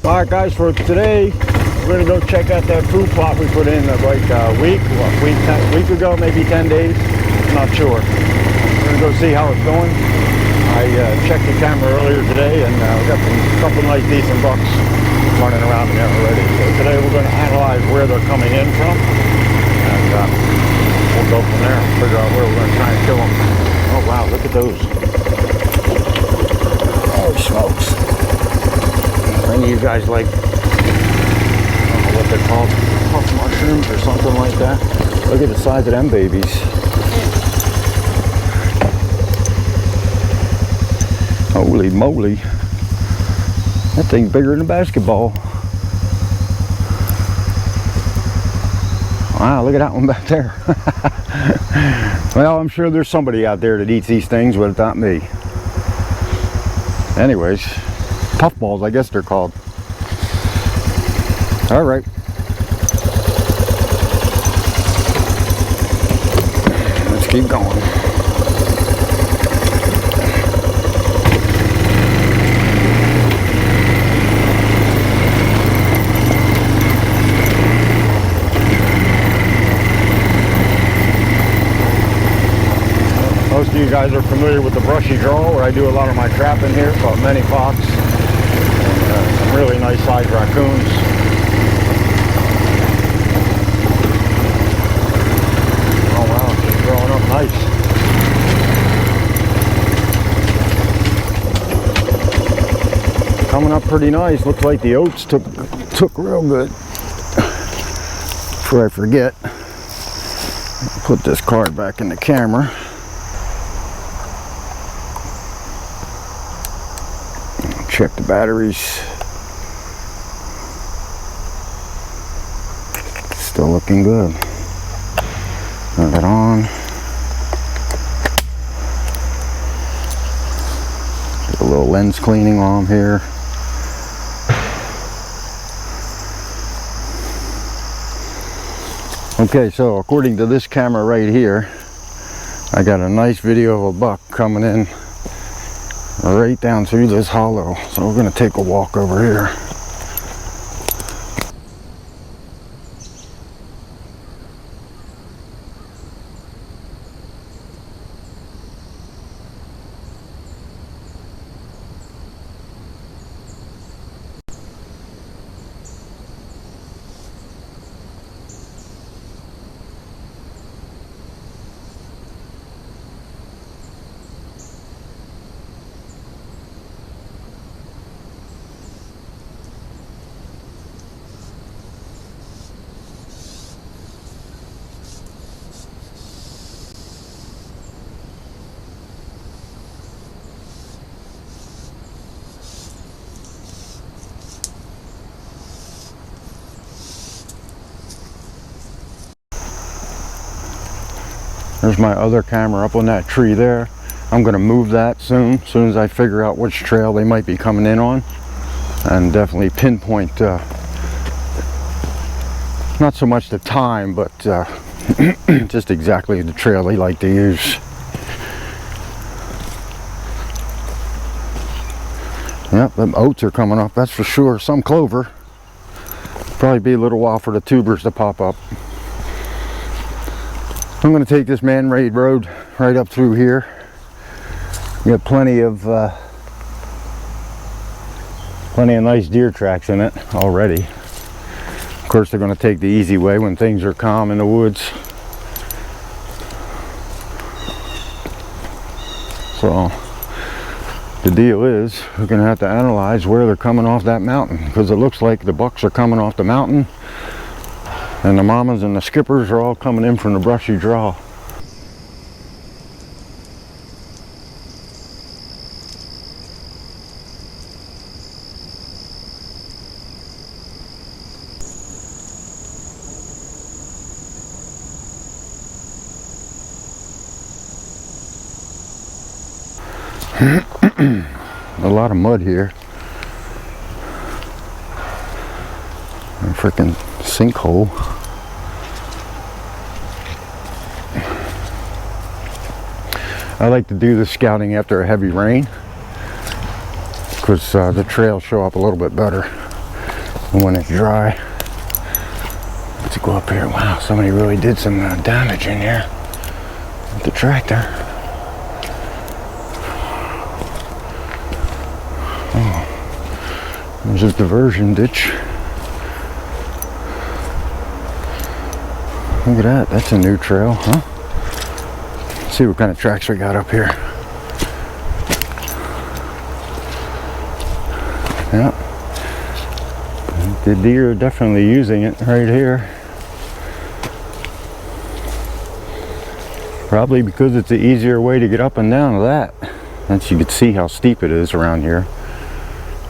Alright guys, for today we're going to go check out that food plot we put in like a week ago, maybe 10 days, not sure. We're going to go see how it's going. I checked the camera earlier today and we got a couple nice decent bucks running around in there already. So today we're going to analyze where they're coming in from and we'll go from there and figure out where we're going to try and kill them. Oh wow, look at those. Holy smokes. Any of you guys like, I don't know what they're called, puff mushrooms or something like that? Look at the size of them babies. Holy moly. That thing's bigger than a basketball. Wow, look at that one back there. Well, I'm sure there's somebody out there that eats these things, but it's not me. Anyways. Puffballs, I guess they're called. All right. Let's keep going. Most of you guys are familiar with the Brushy Draw, where I do a lot of my trapping here, called Many Fox. Some really nice sized raccoons. Oh wow, it's growing up nice. Coming up pretty nice. Looks like the oats took real good. Before I forget, I'll put this card back in the camera. Check the batteries. Still looking good. Turn it on. Do a little lens cleaning while I'm here. Okay, so according to this camera right here, I got a nice video of a buck coming in right down through this hollow. So we're going to take a walk over here. There's my other camera up on that tree there. I'm going to move that soon as I figure out which trail they might be coming in on, and definitely pinpoint not so much the time, but just exactly the trail they like to use. Yep, them oats are coming up, that's for sure. Some clover. Probably be a little while for the tubers to pop up. I'm going to take this man-made road right up through here. We got plenty of nice deer tracks in it already. Of course, they're going to take the easy way when things are calm in the woods. So the deal is we're going to have to analyze where they're coming off that mountain, because it looks like the bucks are coming off the mountain and the mamas and the skippers are all coming in from the Brushy Draw. A lot of mud here. A freaking sinkhole. I like to do the scouting after a heavy rain because the trails show up a little bit better. And when it's dry, let's go up here. Wow, somebody really did some damage in here with the tractor. Oh, there's a diversion ditch. Look at that, that's a new trail, huh? Let's see what kind of tracks we got up here. Yep. The deer are definitely using it right here. Probably because it's the easier way to get up and down to that. And you can see how steep it is around here.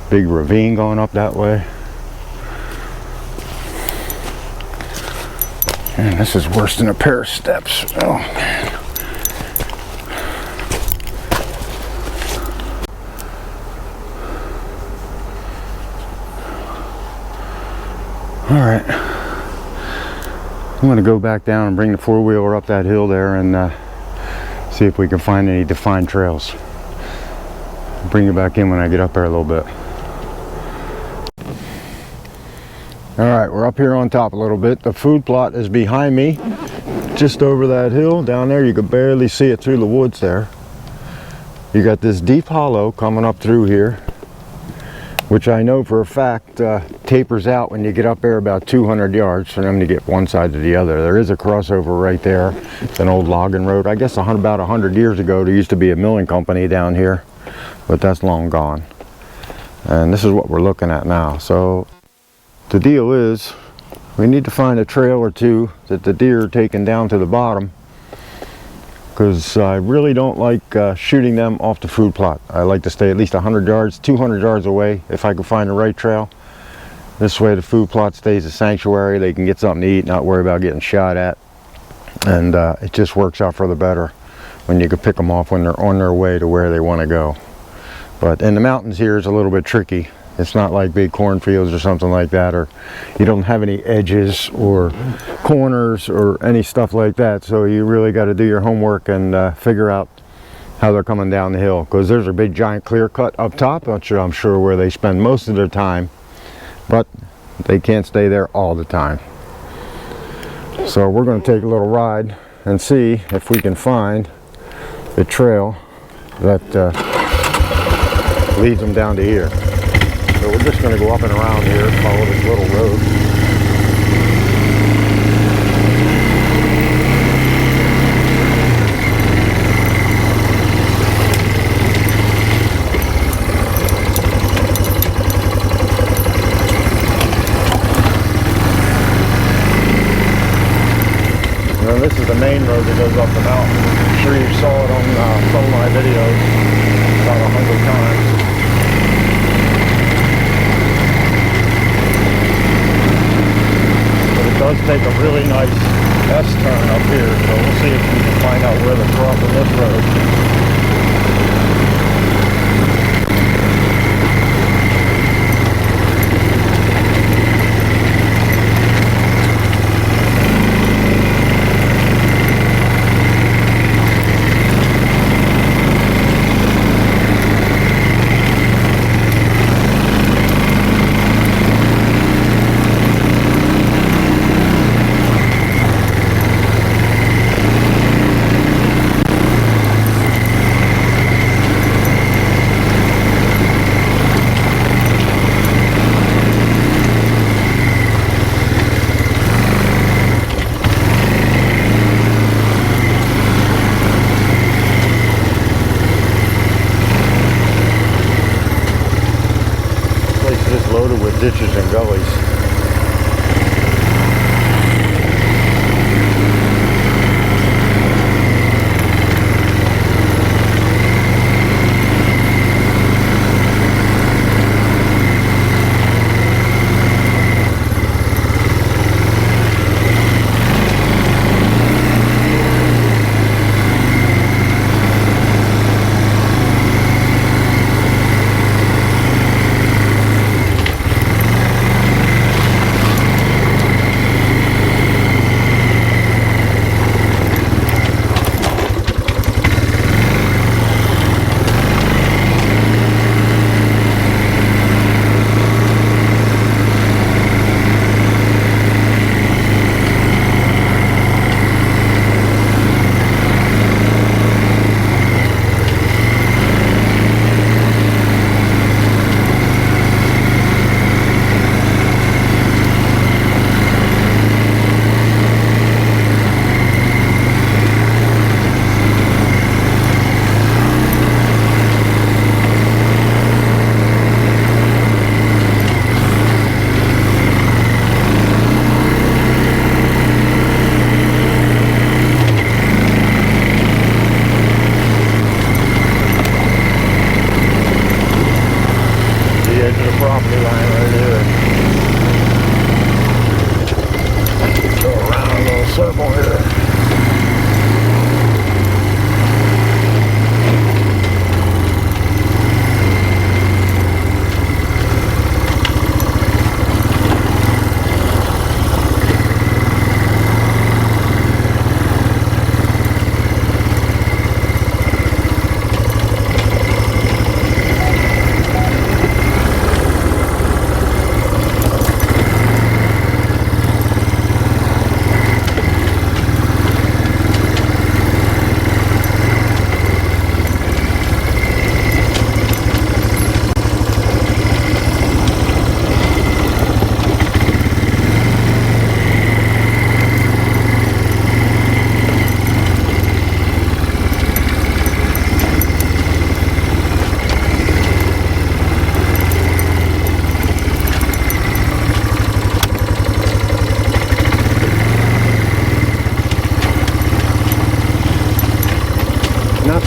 Big ravine going up that way. Man, this is worse than a pair of steps. Oh man. All right. I'm going to go back down and bring the four-wheeler up that hill there and see if we can find any defined trails. Bring it back in when I get up there a little bit. Alright, we're up here on top a little bit. The food plot is behind me, just over that hill. Down there you can barely see it through the woods there. You got this deep hollow coming up through here, which I know for a fact tapers out when you get up there about 200 yards for them to get one side to the other. There is a crossover right there. It's an old logging road. I guess about 100 years ago there used to be a milling company down here, but that's long gone. And this is what we're looking at now. So the deal is, we need to find a trail or two that the deer are taking down to the bottom, because I really don't like shooting them off the food plot. I like to stay at least 100 yards, 200 yards away if I can find the right trail. This way the food plot stays a sanctuary. They can get something to eat, not worry about getting shot at. And it just works out for the better when you can pick them off when they're on their way to where they want to go. But in the mountains here, it's a little bit tricky. It's not like big cornfields or something like that, or you don't have any edges or corners or any stuff like that. So you really got to do your homework and figure out how they're coming down the hill, because there's a big giant clear cut up top, which I'm sure where they spend most of their time, but they can't stay there all the time. So we're going to take a little ride and see if we can find the trail that leads them down to here. So we're just going to go up and around here, follow this little road. And this is the main road that goes up the mountain. I'm sure you saw it on some of my videos about 100 times. It does take a really nice S-turn up here, so we'll see if we can find out where they're crossing this road. Loaded with ditches and gullies.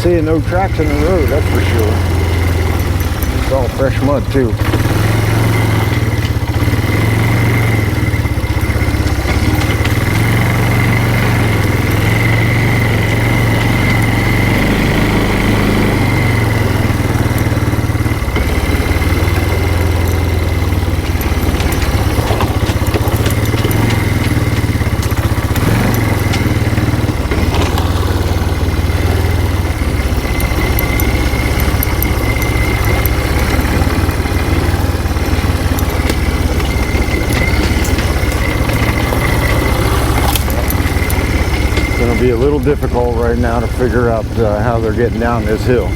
Seeing no tracks in the road, that's for sure. It's all fresh mud too. Be a little difficult right now to figure out how they're getting down this hill.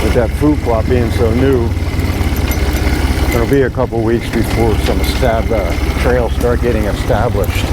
With that food plot being so new, it'll be a couple weeks before some trails start getting established.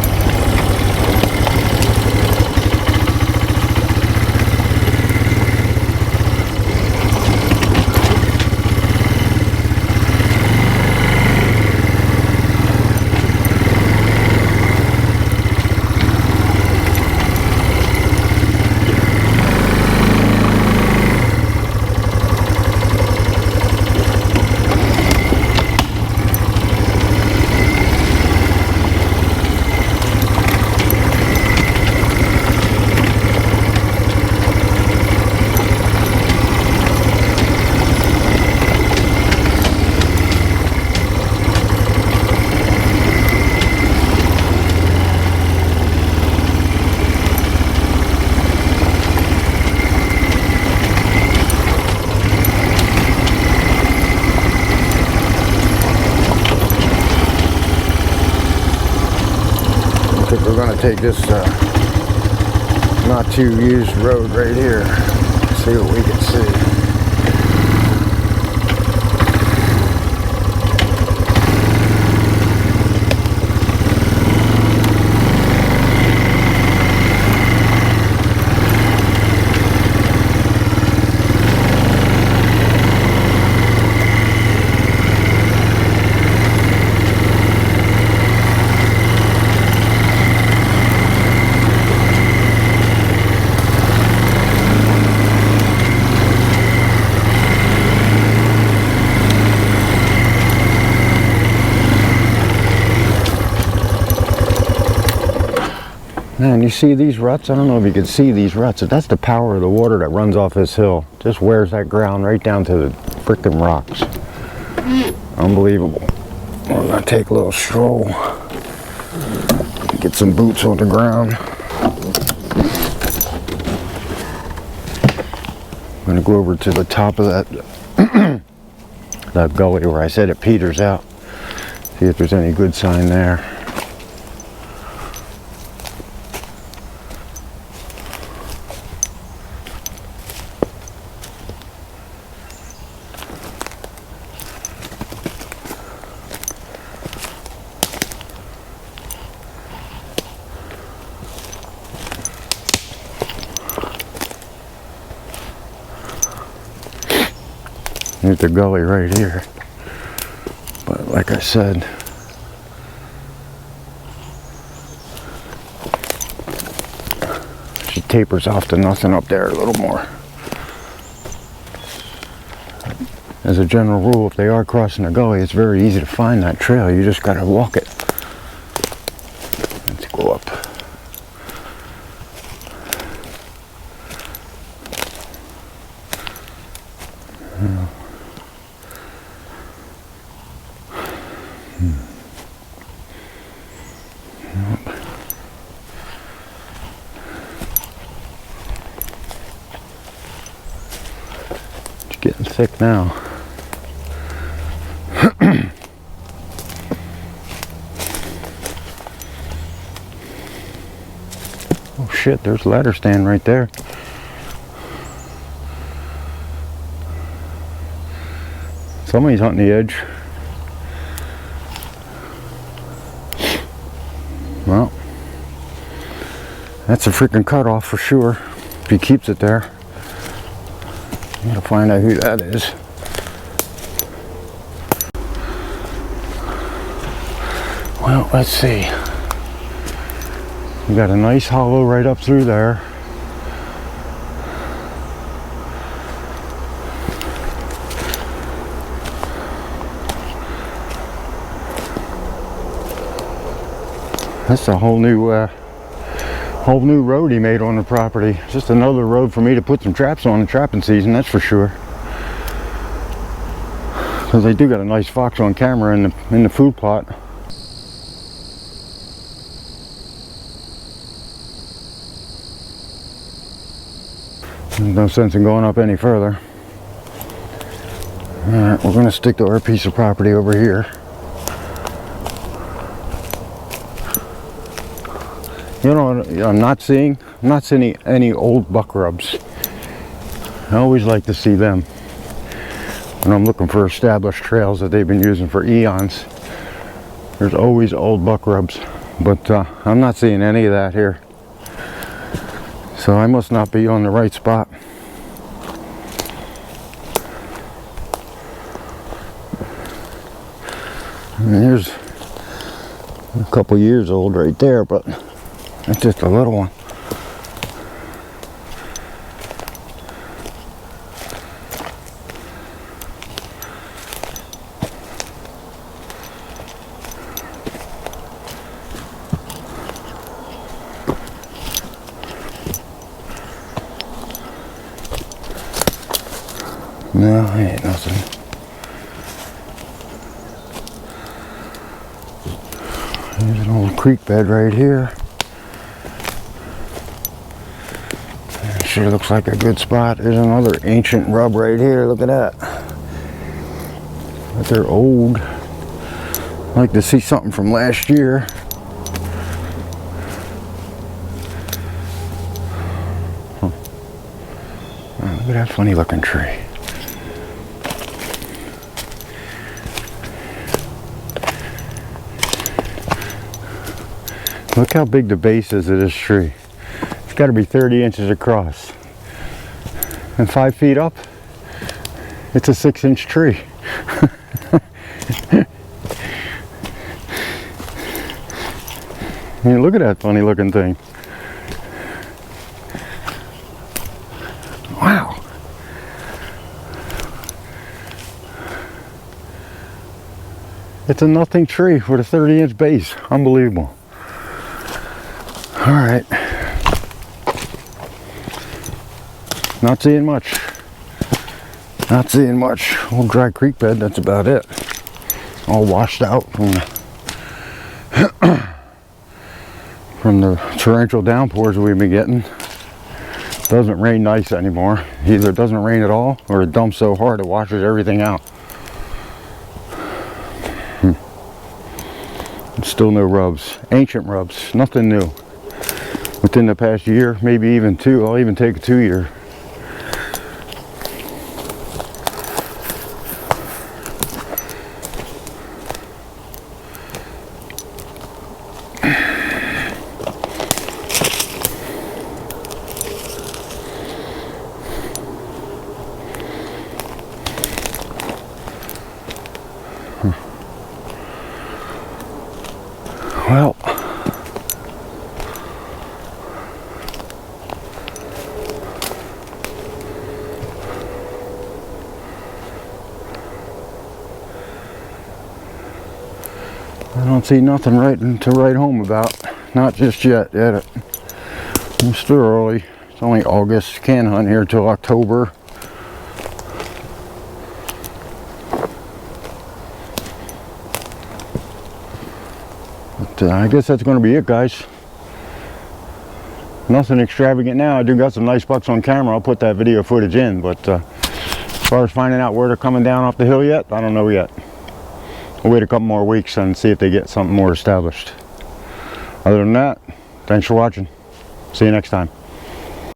We're going to take this not too used road right here, see what we can see. Man, you see these ruts? I don't know if you can see these ruts. That's the power of the water that runs off this hill. Just wears that ground right down to the frickin' rocks. Unbelievable. We're gonna take a little stroll. Get some boots on the ground. I'm gonna go over to the top of that that gully where I said it peters out. See if there's any good sign there. Here's the gully right here, but like I said, she tapers off to nothing up there a little more. As a general rule, if they are crossing a gully, it's very easy to find that trail. You just gotta walk it. Let's go up. It's getting thick now. Oh shit, there's a ladder stand right there. Somebody's hunting the edge. Well, that's a freaking cutoff for sure, if he keeps it there. I'm gonna find out who that is. Well, let's see. We got a nice hollow right up through there. That's a whole new road he made on the property. Just another road for me to put some traps on in trapping season, that's for sure. Because they do got a nice fox on camera in the food plot. There's no sense in going up any further. Alright, we're going to stick to our piece of property over here. You know what I'm not seeing? I'm not seeing any old buck rubs. I always like to see them when I'm looking for established trails that they've been using for eons. There's always old buck rubs, but I'm not seeing any of that here. So I must not be on the right spot. And here's a couple years old right there, but it's just a little one. No, ain't nothing. There's an old creek bed right here. Sure looks like a good spot. There's another ancient rub right here. Look at that. But they're old. I'd like to see something from last year. Huh. Oh, look at that funny looking tree. Look how big the base is of this tree. It's got to be 30 inches across. And 5 feet up, it's a 6-inch tree. I mean, look at that funny looking thing. Wow. It's a nothing tree with a 30-inch base. Unbelievable. All right. Not seeing much. Not seeing much. Old dry creek bed, that's about it. All washed out from the torrential downpours we've been getting. Doesn't rain nice anymore. Either it doesn't rain at all or it dumps so hard it washes everything out. Still no rubs. Ancient rubs. Nothing new. Within the past year, maybe even 2. I'll even take a 2 year. Well, I don't see nothing to write home about. Not just yet. It's still early. It's only August. Can't hunt here till October. But I guess that's going to be it, guys. Nothing extravagant now. I do got some nice bucks on camera. I'll put that video footage in. But as far as finding out where they're coming down off the hill yet, I don't know yet. We'll wait a couple more weeks and see if they get something more established. Other than that, thanks for watching. See you next time.